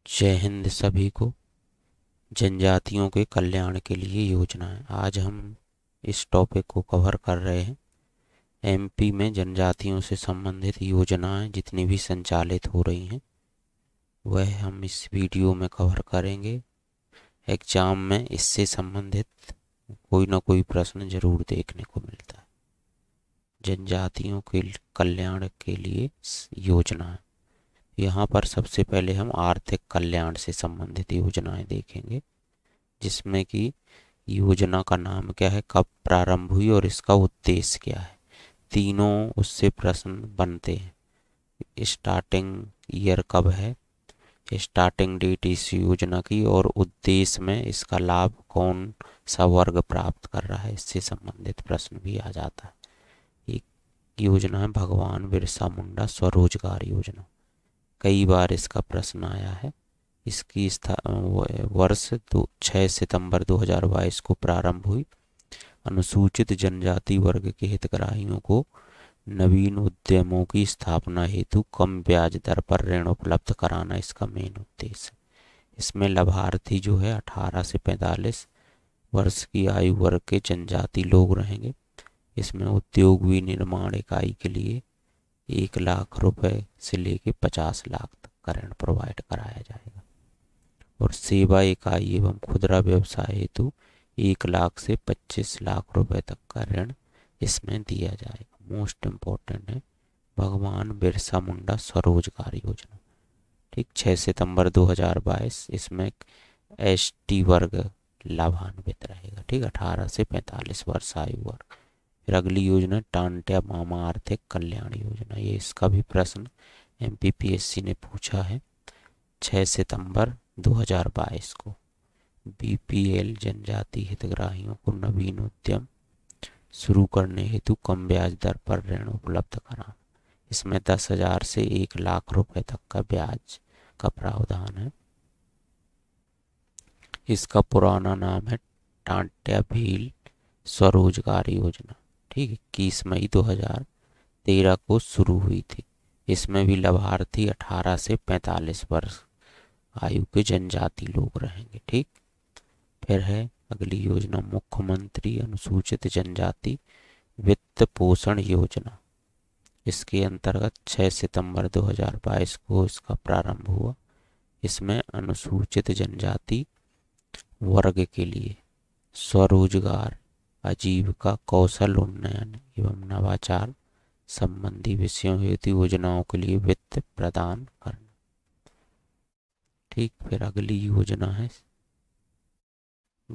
जय हिंद सभी को। जनजातियों के कल्याण के लिए योजनाएं, आज हम इस टॉपिक को कवर कर रहे हैं। एमपी में जनजातियों से संबंधित योजनाएं जितनी भी संचालित हो रही हैं वह हम इस वीडियो में कवर करेंगे। एग्जाम में इससे संबंधित कोई ना कोई प्रश्न जरूर देखने को मिलता है। जनजातियों के कल्याण के लिए योजनाएं, यहाँ पर सबसे पहले हम आर्थिक कल्याण से संबंधित योजनाएं देखेंगे, जिसमें कि योजना का नाम क्या है, कब प्रारंभ हुई और इसका उद्देश्य क्या है। तीनों उससे प्रश्न बनते हैं। स्टार्टिंग ईयर कब है, स्टार्टिंग डेट इस योजना की, और उद्देश्य में इसका लाभ कौन सा वर्ग प्राप्त कर रहा है, इससे संबंधित प्रश्न भी आ जाता है। एक योजना है भगवान बिरसा मुंडा स्वरोजगार योजना। कई बार इसका प्रश्न आया है। इसकी वर्ष 6 सितंबर 2022 को प्रारंभ हुई। अनुसूचित जनजाति वर्ग के हितग्राहियों को नवीन उद्यमों की स्थापना हेतु कम ब्याज दर पर ऋण उपलब्ध कराना इसका मेन उद्देश्य। इसमें लाभार्थी जो है 18 से 45 वर्ष की आयु वर्ग के जनजाति लोग रहेंगे। इसमें उद्योग विनिर्माण इकाई के लिए 1 लाख रुपए से लेके 50 लाख तक का ऋण प्रोवाइड कराया जाएगा, और सेवा इकाई एवं खुदरा व्यवसाय हेतु 1 लाख से 25 लाख रुपए तक का ऋण इसमें दिया जाएगा। मोस्ट इम्पोर्टेंट है भगवान बिरसा मुंडा स्वरोजगार योजना। ठीक, 6 सितंबर 2022 इसमें एसटी वर्ग लाभान्वित रहेगा। ठीक, 18 से 45 वर्ष आयु वर्ग। फिर अगली योजना टांट्या मामा आर्थिक कल्याण योजना। ये इसका भी प्रश्न एमपीपीएससी ने पूछा है 6 सितंबर 2022 को। बीपीएल जनजाति हितग्राहियों को नवीन उद्यम शुरू करने हेतु कम ब्याज दर पर ऋण उपलब्ध कराना। इसमें 10,000 से 1 लाख रुपए तक का ब्याज का प्रावधान है। इसका पुराना नाम है टांट्या भील स्वरोजगार योजना। ठीक, 21 मई 2013 को शुरू हुई थी। इसमें भी लाभार्थी 18 से 45 वर्ष आयु के जनजाति लोग रहेंगे। ठीक, फिर है अगली योजना मुख्यमंत्री अनुसूचित जनजाति वित्त पोषण योजना। इसके अंतर्गत 6 सितंबर 2022 को इसका प्रारंभ हुआ। इसमें अनुसूचित जनजाति वर्ग के लिए स्वरोजगार, आजीविका, कौशल उन्नयन एवं नवाचार संबंधी विषयों हेतु योजनाओं के लिए वित्त प्रदान करना। ठीक, फिर अगली योजना है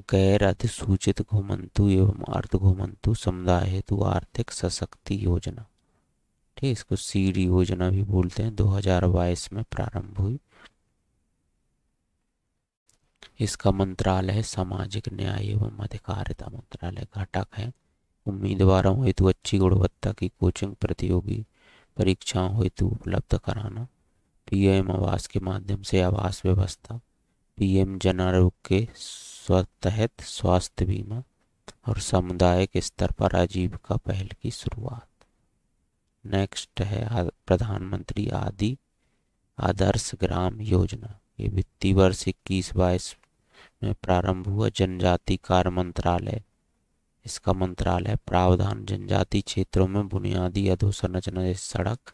गैर अधिसूचित घुमंतु एवं अर्ध घुमंतु समुदाय हेतु आर्थिक सशक्ति योजना। ठीक, इसको सीड योजना भी बोलते हैं। 2022 में प्रारंभ हुई। इसका मंत्रालय है सामाजिक न्याय एवं अधिकारिता मंत्रालय। घटक है उम्मीदवारों हेतु अच्छी गुणवत्ता की कोचिंग, प्रतियोगी परीक्षाओं हेतु उपलब्ध कराना, पीएम आवास के माध्यम से आवास व्यवस्था, पीएम जन आरोग्य के स्वतःत स्वास्थ्य बीमा, और सामुदायिक स्तर पर आजीविका पहल की शुरुआत। नेक्स्ट है प्रधानमंत्री आदर्श ग्राम योजना। ये वित्तीय वर्ष 21-22 में प्रारंभ हुआ। जनजाति कार्य मंत्रालय इसका मंत्रालय। प्रावधान जनजाति क्षेत्रों में बुनियादी अधोसंरचना जैसे सड़क,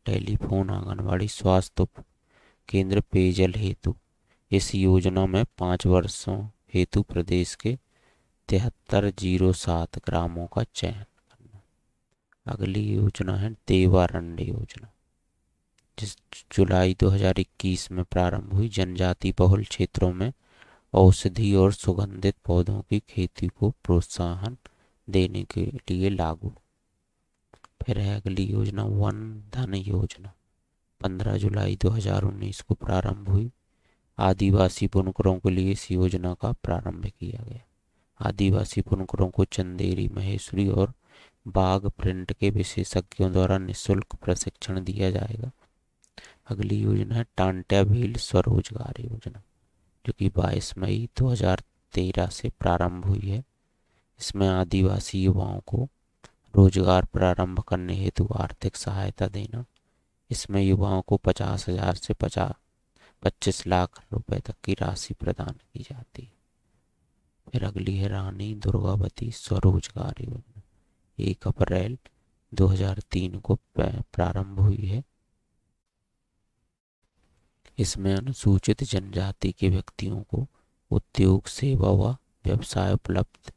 टेलीफोन, आंगनबाड़ी, स्वास्थ्य केंद्र, पेयजल हेतु। इस योजना में 5 वर्षों हेतु प्रदेश के 7307 ग्रामों का चयन करना। अगली योजना है देवारंड योजना, जिस जुलाई 2021 में प्रारंभ हुई। जनजाति बहुल क्षेत्रों में औषधि और सुगंधित पौधों की खेती को प्रोत्साहन देने के लिए लागू। फिर है अगली योजना वन धन योजना। 15 जुलाई 2019 को प्रारंभ हुई। आदिवासी बुनकरों के लिए इस योजना का प्रारंभ किया गया। आदिवासी बुनकरों को चंदेरी, महेश्वरी और बाग प्रिंट के विशेषज्ञों द्वारा निःशुल्क प्रशिक्षण दिया जाएगा। अगली योजना है टांट्या भील स्वरोजगार योजना, जो कि 22 मई 2013 से प्रारंभ हुई है। इसमें आदिवासी युवाओं को रोजगार प्रारंभ करने हेतु आर्थिक सहायता देना। इसमें युवाओं को 50,000 से 25 लाख रुपए तक की राशि प्रदान की जाती है। फिर अगली है रानी दुर्गावती स्वरोजगार योजना। 1 अप्रैल 2003 को प्रारंभ हुई है। इसमें अनुसूचित जनजाति के व्यक्तियों को उद्योग, सेवा व व्यवसाय उपलब्ध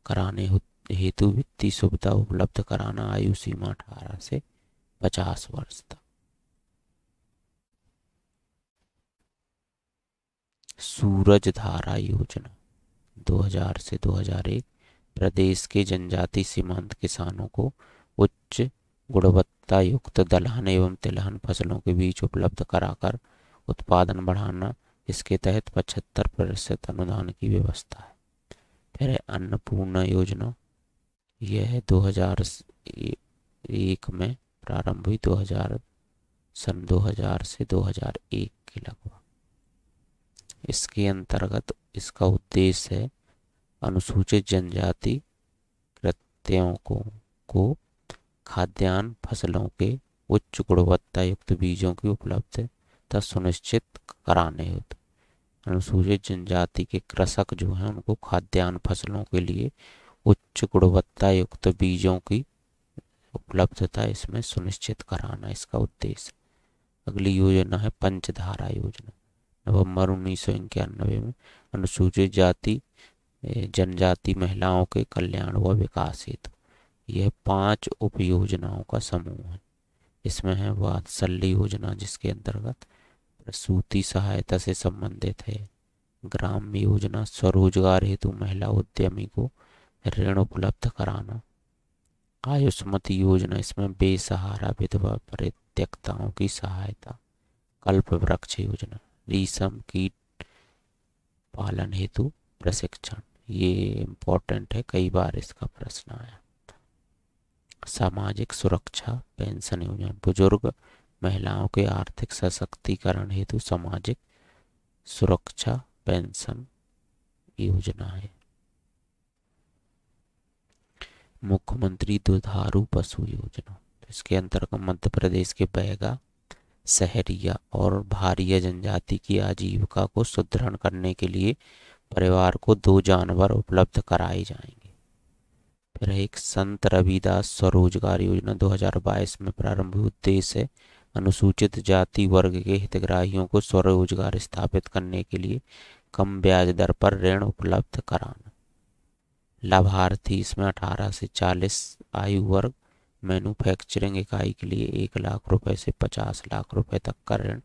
कराने हेतु वित्तीय सुविधा उपलब्ध कराना। आयु सीमा 18 से 50 वर्ष तक। सूरज धारा योजना 2000 से 2001 प्रदेश के जनजाति सीमांत किसानों को उच्च गुणवत्ता युक्त दलहन एवं तिलहन फसलों के बीज उपलब्ध कराकर उत्पादन बढ़ाना। इसके तहत 75% अनुदान की व्यवस्था है। फिर है अन्नपूर्णा योजना। यह 2001 में प्रारंभ हुई, सन 2000 से 2001 के लगभग। इसके अंतर्गत इसका उद्देश्य है अनुसूचित जनजाति कृत्यों को खाद्यान्न फसलों के उच्च गुणवत्ता युक्त बीजों की उपलब्धता सुनिश्चित कराने हेतु। अनुसूचित जनजाति के कृषक जो हैं उनको खाद्यान्न फसलों के लिए उच्च गुणवत्ता युक्त बीजों की उपलब्धता इसमें सुनिश्चित कराना इसका उद्देश्य। अगली योजना है पंचधारा योजना। नवंबर 1991 में अनुसूचित जनजाति महिलाओं के कल्याण व विकास हेतु यह 5 उप योजनाओं का समूह है। इसमें है वात्सल्य योजना, जिसके अंतर्गत प्रसूति सहायता से संबंधित है। ग्राम्य योजना, स्वरोजगार हेतु महिला उद्यमी को ऋण उपलब्ध कराना। आयुष्मती योजना, इसमें बेसहारा विधवा परित्यक्ताओं की सहायता। कल्प वृक्ष योजना, रेशम कीट पालन हेतु प्रशिक्षण। ये इम्पोर्टेंट है, कई बार इसका प्रश्न आया। सामाजिक सुरक्षा पेंशन योजना, बुजुर्ग महिलाओं के आर्थिक सशक्तिकरण हेतु सामाजिक सुरक्षा पेंशन योजना है। मुख्यमंत्री दुधारू पशु योजना, इसके अंतर्गत मध्य प्रदेश के बैगा, सहरिया और भारिया जनजाति की आजीविका को सुदृढ़ करने के लिए परिवार को 2 जानवर उपलब्ध कराए जाएंगे। फिर एक संत रविदास स्वरोजगार योजना 2022 में प्रारंभ हुई। उद्देश्य है अनुसूचित जाति वर्ग के हितग्राहियों को स्वरोजगार स्थापित करने के लिए कम ब्याज दर पर ऋण उपलब्ध कराना। लाभार्थी इसमें 18 से 40 आयु वर्ग मैन्युफैक्चरिंग इकाई के लिए 1 लाख रुपए से 50 लाख रुपए तक का ऋण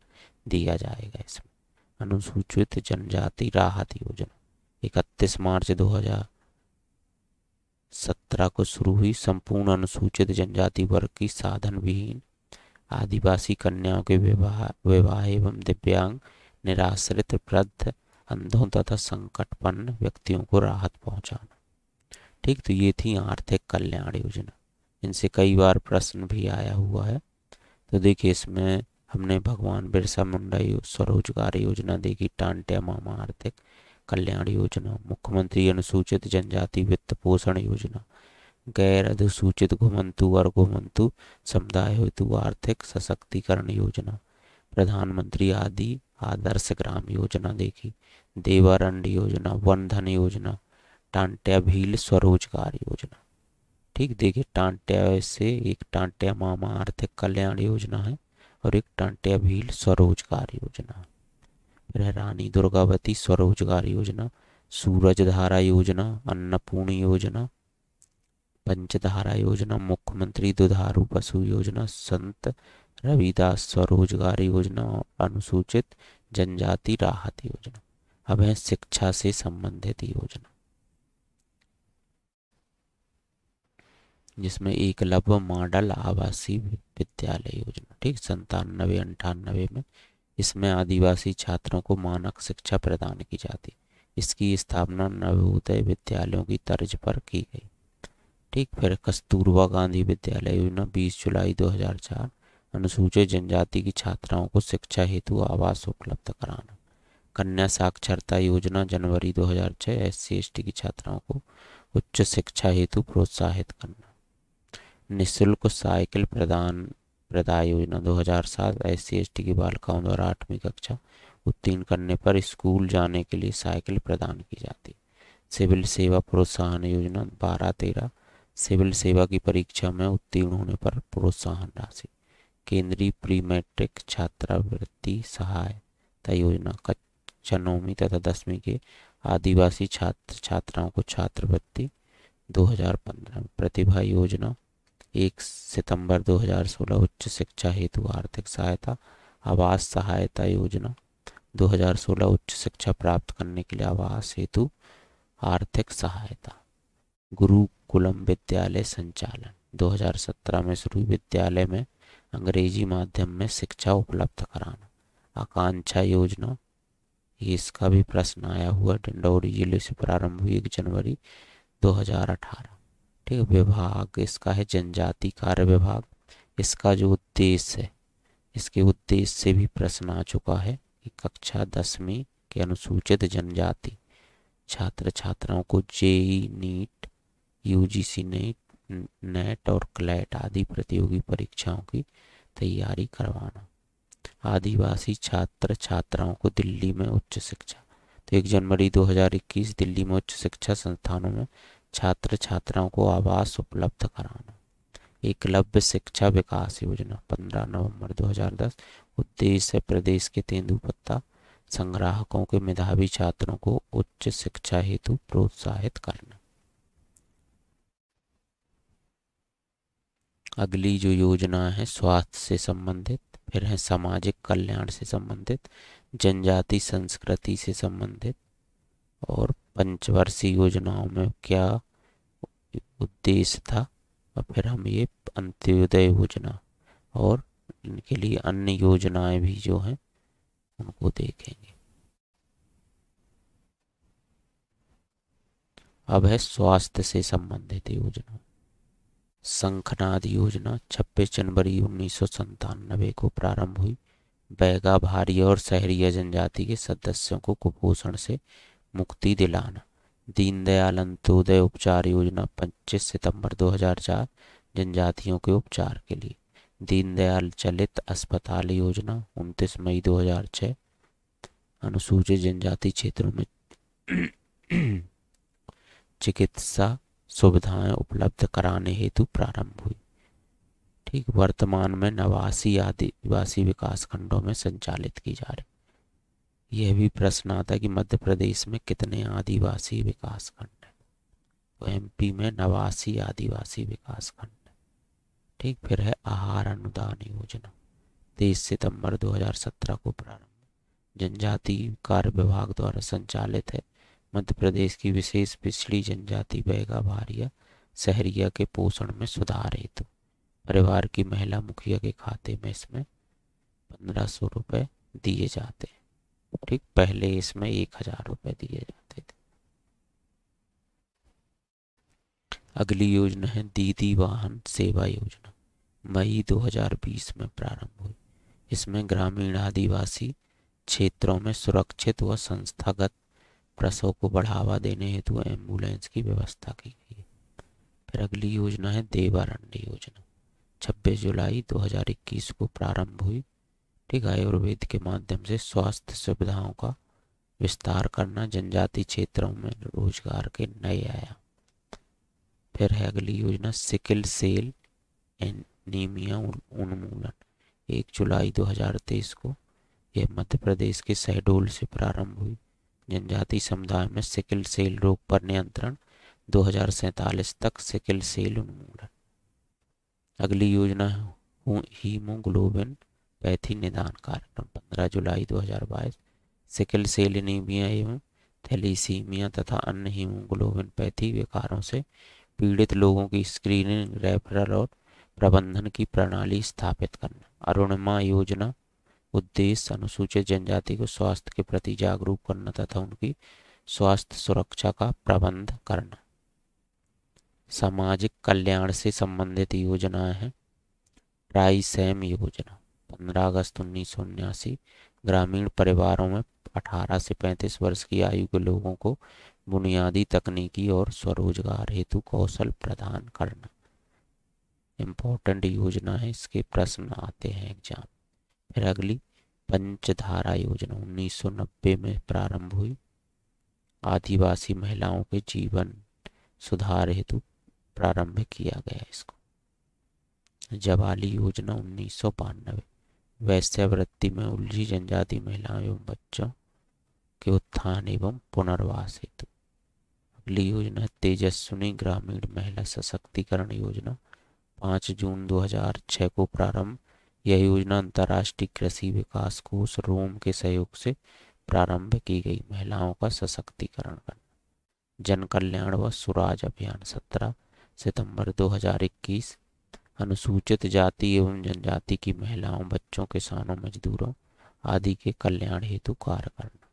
दिया जाएगा। इसमें अनुसूचित जनजाति राहत योजना 31 मार्च 2017 को शुरू हुई। संपूर्ण अनुसूचित जनजाति वर्ग की साधन विहीन आदिवासी कन्याओं के विवाह एवं दिव्यांग, निराश्रित, वृद्ध, अंधों तथा संकटपन्न व्यक्तियों को राहत पहुंचाना। ठीक, तो ये थी आर्थिक कल्याण योजना। इनसे कई बार प्रश्न भी आया हुआ है। तो देखिए, इसमें हमने भगवान बिरसा मुंडा स्वरोजगार योजना देखी, टांट्या मामा आर्थिक कल्याण योजना, मुख्यमंत्री अनुसूचित जनजाति वित्त पोषण योजना, गैर अधिसूचित घुमंतु और घुमंतु समुदाय हेतु आर्थिक सशक्तिकरण योजना, प्रधानमंत्री आदि आदर्श ग्राम योजना देखी, देवारंड योजना, वन धन योजना, टांट्या भील स्वरोजगार योजना। ठीक, देखिए टांट्या से एक टांट्या मामा आर्थिक कल्याण योजना है और एक टांट्या भील स्वरोजगार योजना। फिर रानी दुर्गावती स्वरोजगार योजना, सूरज धारा योजना, अन्नपूर्ण योजना, पंचधारा योजना, मुख्यमंत्री दुधारू पशु योजना, संत रविदास स्वरोजगार योजना, अनुसूचित जनजाति राहत योजना। अब है शिक्षा से संबंधित योजना, जिसमें एकलव्य मॉडल आवासीय विद्यालय योजना। ठीक, 97-98 में इसमें आदिवासी छात्रों को मानक शिक्षा प्रदान की जाती। इसकी स्थापना नवोदय विद्यालयों की तर्ज पर की गई। ठीक, फिर कस्तूरबा गांधी विद्यालय योजना 20 जुलाई 2004, अनुसूचित जनजाति की छात्राओं को शिक्षा हेतु आवास उपलब्ध कराना। कन्या साक्षरता योजना जनवरी 2006, SC/ST की छात्राओं को उच्च शिक्षा हेतु प्रोत्साहित करना। निःशुल्क साइकिल प्रदाय योजना 2007, SC/ST की बालिकाओं द्वारा 8वीं कक्षा उत्तीर्ण करने पर स्कूल जाने के लिए साइकिल प्रदान की जाती। सिविल सेवा प्रोत्साहन योजना 12-13, सिविल सेवा की परीक्षा में उत्तीर्ण होने पर प्रोत्साहन राशि। केंद्रीय प्री मैट्रिक छात्रवृत्ति सहायता योजना, कक्षा 9वीं तथा 10वीं के आदिवासी छात्र छात्राओं को छात्रवृत्ति 2015। प्रतिभा योजना 1 सितंबर 2016, उच्च शिक्षा हेतु आर्थिक सहायता। आवास सहायता योजना 2016, उच्च शिक्षा प्राप्त करने के लिए आवास हेतु आर्थिक सहायता। गुरुकुलम विद्यालय संचालन 2017 में शुरू, विद्यालय में अंग्रेजी माध्यम में शिक्षा उपलब्ध कराना। आकांक्षा योजना, इसका भी प्रश्न आया हुआ, डिंडौरी जिले से प्रारंभ हुई 1 जनवरी 2018। ठीक है। विभाग इसका है जनजाति कार्य विभाग। इसका जो उद्देश्य है, इसके उद्देश्य से भी प्रश्न आ चुका है कि कक्षा 10वीं के अनुसूचित जनजाति छात्र छात्राओं को जेई नीट, यूजीसी नेट और क्लैट आदि प्रतियोगी परीक्षाओं की तैयारी करवाना। आदिवासी छात्र छात्राओं को दिल्ली में उच्च शिक्षा, तो 1 जनवरी 2021 दिल्ली में उच्च शिक्षा संस्थानों में छात्र छात्राओं को आवास उपलब्ध कराना। एकलव्य शिक्षा विकास योजना 15 नवंबर 2010, उद्देश्य है प्रदेश के तेंदुपत्ता संग्राहकों के मेधावी छात्रों को उच्च शिक्षा हेतु प्रोत्साहित करना। अगली जो योजना है स्वास्थ्य से संबंधित, फिर है सामाजिक कल्याण से संबंधित, जनजाति संस्कृति से संबंधित, और पंचवर्षीय योजनाओं में क्या उद्देश्य था, और फिर हम ये अंत्योदय योजना और इनके लिए अन्य योजनाएं भी जो हैं उनको देखेंगे। अब है स्वास्थ्य से संबंधित योजना। शंखनाद योजना 26 जनवरी 1997 को प्रारंभ हुई। बैगा भारी और शहरी जनजाति के सदस्यों को कुपोषण से मुक्ति दिलाना। दीनदयाल अंत्योदय उपचार योजना 25 सितंबर 2004, जनजातियों के उपचार के लिए। दीनदयाल चलित अस्पताल योजना 29 मई 2006, अनुसूचित जनजाति क्षेत्रों में चिकित्सा सुविधाएं उपलब्ध कराने हेतु प्रारंभ हुई। ठीक। वर्तमान में 89 आदिवासी विकास खंडों में संचालित की जा रही। यह भी प्रश्न आता है कि मध्य प्रदेश में कितने आदिवासी विकास खंड हैं, तो एमपी में 89 आदिवासी विकास खंड है। ठीक। फिर है आहार अनुदान योजना 23 सितंबर 2017 को प्रारंभ, जनजाति कार्य विभाग द्वारा संचालित है। मध्य प्रदेश की विशेष पिछड़ी जनजाति बैगा भारिया शहरिया के पोषण में सुधार हेतु परिवार की महिला मुखिया के खाते में इसमें 1500 रुपये दिए जाते हैं। ठीक। पहले इसमें 1000 रुपये दिए जाते थे। अगली योजना है दीदी वाहन सेवा योजना, मई 2020 में प्रारंभ हुई। इसमें ग्रामीण आदिवासी क्षेत्रों में सुरक्षित व संस्थागत प्रसव को बढ़ावा देने हेतु एम्बुलेंस की व्यवस्था की गई है। फिर अगली योजना है देवारण्य योजना, 26 जुलाई 2021 को प्रारंभ हुई। ठीक। आयुर्वेद के माध्यम से स्वास्थ्य सुविधाओं का विस्तार करना, जनजाति क्षेत्रों में रोजगार के नए आयाम। फिर है अगली योजना सिकल सेल एनीमिया उन्मूलन, 1 जुलाई 2023 को यह मध्य प्रदेश के शहडोल से प्रारंभ हुई। जनजाति समुदाय में सिकल सेल रोग पर नियंत्रण, 2047 तक सिकल सेल उन्मूलन। अगली योजना है हीमोग्लोबिन पैथी निदान कार्यक्रम, 15 जुलाई 2022, सिकल सेल एनीमिया एवं थैलीसीमिया तथा अन्य हीमोग्लोबिन पैथी विकारों से पीड़ित लोगों की स्क्रीनिंग, रेफरल और प्रबंधन की प्रणाली स्थापित करना। अरुणिमा योजना, उद्देश्य अनुसूचित जनजाति को स्वास्थ्य के प्रति जागरूक करना तथा उनकी स्वास्थ्य सुरक्षा का प्रबंध करना। सामाजिक कल्याण से संबंधित योजनाएं हैं ट्राइसैम योजना, 15 अगस्त 1979, ग्रामीण परिवारों में 18 से 35 वर्ष की आयु के लोगों को बुनियादी तकनीकी और स्वरोजगार हेतु कौशल प्रदान करना। इम्पोर्टेंट योजना है, इसके प्रश्न आते हैं एग्जाम। फिर अगली पंचधारा योजना 1990 में प्रारंभ हुई। आदिवासी महिलाओं के जीवन सुधार हेतु प्रारंभ किया गया इसको। जवाली योजना 1992 वैश्यावृत्ति में उलझी जनजाति महिलाओं एवं बच्चों के उत्थान एवं पुनर्वास हेतु। अगली योजना तेजस्विनी ग्रामीण महिला सशक्तिकरण योजना 5 जून 2006 को प्रारंभ। यह योजना अंतर्राष्ट्रीय कृषि विकास कोष रोम के सहयोग से प्रारंभ की गई। महिलाओं का सशक्तिकरण करना। जन कल्याण व सुराज अभियान 17 सितंबर 2021 अनुसूचित जाति एवं जनजाति की महिलाओं, बच्चों, किसानों, मजदूरों आदि के कल्याण हेतु कार्य करना।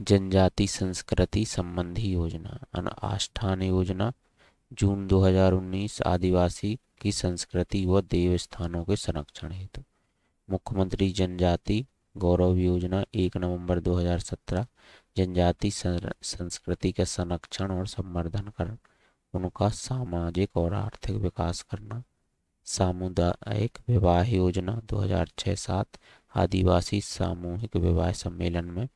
जनजाति संस्कृति संबंधी योजना आष्ठान योजना जून 2019 आदिवासी की संस्कृति व देव स्थानों के संरक्षण हेतु। मुख्यमंत्री जनजाति गौरव योजना 1 नवंबर 2017 जनजाति संस्कृति के संरक्षण और संवर्धन कर उनका सामाजिक और आर्थिक विकास करना। सामुदायिक विवाह योजना 2006-7 आदिवासी सामूहिक विवाह सम्मेलन में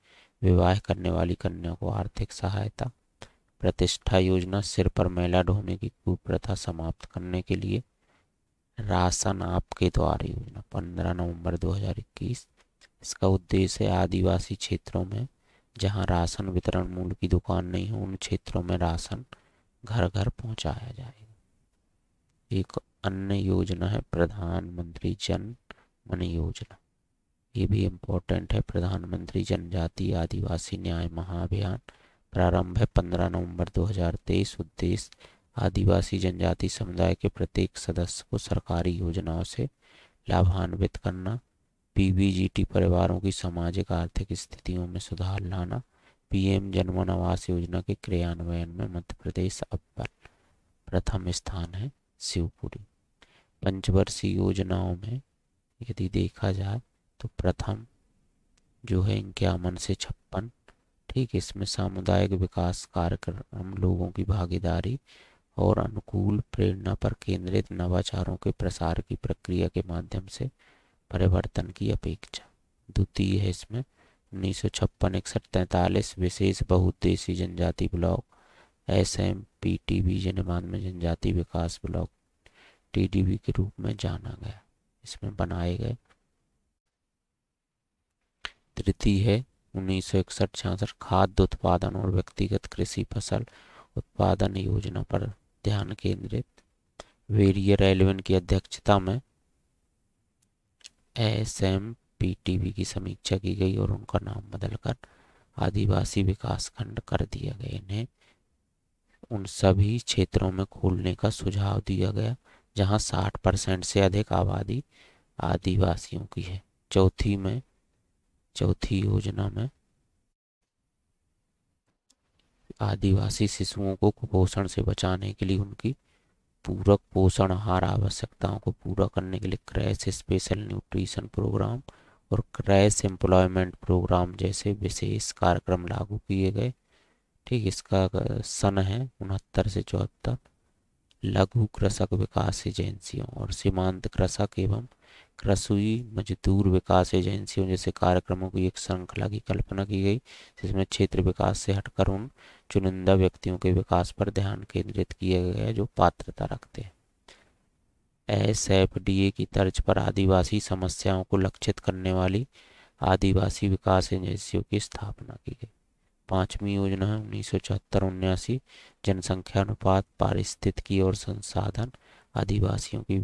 विवाह करने वाली कन्या को आर्थिक सहायता। प्रतिष्ठा योजना सिर पर मैला ढोने की कुप्रथा समाप्त करने के लिए। राशन आपके द्वार योजना 15 नवंबर 2021 इसका उद्देश्य है आदिवासी क्षेत्रों में जहां राशन वितरण मूल्य की दुकान नहीं हो उन क्षेत्रों में राशन घर घर पहुंचाया जाएगा। एक अन्य योजना है प्रधानमंत्री जन मन योजना। ये भी इम्पोर्टेंट है। प्रधानमंत्री जनजाति आदिवासी न्याय महाअभियान प्रारंभ है 15 नवंबर 2023। उद्देश्य आदिवासी जनजाति समुदाय के प्रत्येक सदस्य को सरकारी योजनाओं से लाभान्वित करना। पीबीजीटी परिवारों की सामाजिक आर्थिक स्थितियों में सुधार लाना। पीएम जनमन आवास योजना के क्रियान्वयन में मध्य प्रदेश अव्वल, प्रथम स्थान है शिवपुरी। पंचवर्षीय योजनाओं में यदि देखा जाए तो प्रथम जो है 51 से 56, ठीक, इसमें सामुदायिक विकास कार्यक्रम, लोगों की भागीदारी और अनुकूल प्रेरणा पर केंद्रित नवाचारों के प्रसार की प्रक्रिया के माध्यम से परिवर्तन की अपेक्षा। द्वितीय है इसमें 1956-61-43 विशेष बहुउद्देशीय जनजाति ब्लॉक SMPTB जिन्हें में जनजाति विकास ब्लॉक TDB के रूप में जाना गया, इसमें बनाए गए। तृतीय है 1961-66 खाद्य उत्पादन और व्यक्तिगत कृषि फसल उत्पादन योजना पर ध्यान केंद्रित। वेरियर एलेवन की अध्यक्षता में SMPTB की समीक्षा की गई और उनका नाम बदलकर आदिवासी विकास खंड कर दिया गया। इन्हें उन सभी क्षेत्रों में खोलने का सुझाव दिया गया जहां 60% से अधिक आबादी आदिवासियों की है। चौथी योजना में आदिवासी शिशुओं को कुपोषण से बचाने के लिए उनकी पूरक पोषण आहार आवश्यकताओं को पूरा करने के लिए क्रैश स्पेशल न्यूट्रिशन प्रोग्राम और क्रैश एम्प्लॉयमेंट प्रोग्राम जैसे विशेष कार्यक्रम लागू किए गए। ठीक, इसका सन है 69 से 74। लघु कृषक विकास एजेंसियों और सीमांत कृषक एवं कृषि मजदूर विकास एजेंसियों जैसे कार्यक्रमों की एक श्रृंखला की कल्पना की गई जिसमें क्षेत्र विकास से हटकर उन चुनिंदा व्यक्तियों के विकास पर ध्यान केंद्रित किया गया है जो पात्रता रखते हैं। SFDA की तर्ज पर आदिवासी समस्याओं को लक्षित करने वाली आदिवासी विकास एजेंसियों की स्थापना की गई। 5वीं योजना है 1974-79 जनसंख्या अनुपात, पारिस्थितिकी और संसाधन, आदिवासियों की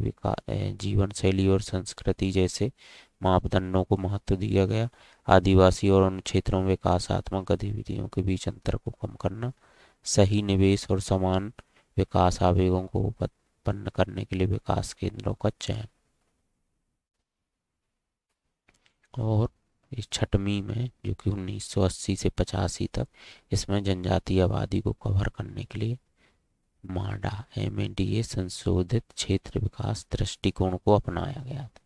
जीवन शैली और संस्कृति जैसे मापदंडों को महत्व दिया गया। आदिवासी और उन क्षेत्रों में विकासात्मक गतिविधियों के बीच अंतर को कम करना, सही निवेश और समान विकास आवेगों को उत्पन्न करने के लिए विकास केंद्रों का चयन। और इस 6वीं में जो कि 1980 से 85 तक, इसमें जनजातीय आबादी को कवर करने के लिए MADA संशोधित क्षेत्र विकास दृष्टिकोण को अपनाया गया था।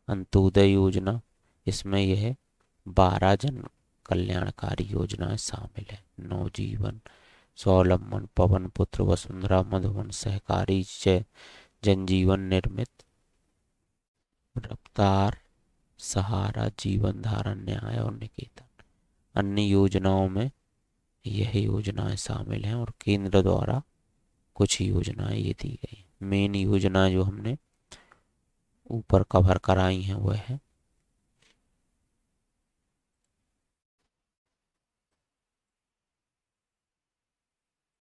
अंत्योदय योजना, इसमें यह 12 जन कल्याणकारी योजनाएं शामिल है। नवजीवन, स्वावलंबन, पवन पुत्र, वसुंधरा, मधुबन, सहकारी जनजीवन निर्मित, रफ्तार, सहारा, जीवन धारण, न्याय और निकेतन। अन्य योजनाओं में यह योजनाएं शामिल हैं और केंद्र द्वारा कुछ योजनाएं ये दी गई। मेन योजना जो हमने ऊपर कवर कराई हैं वह है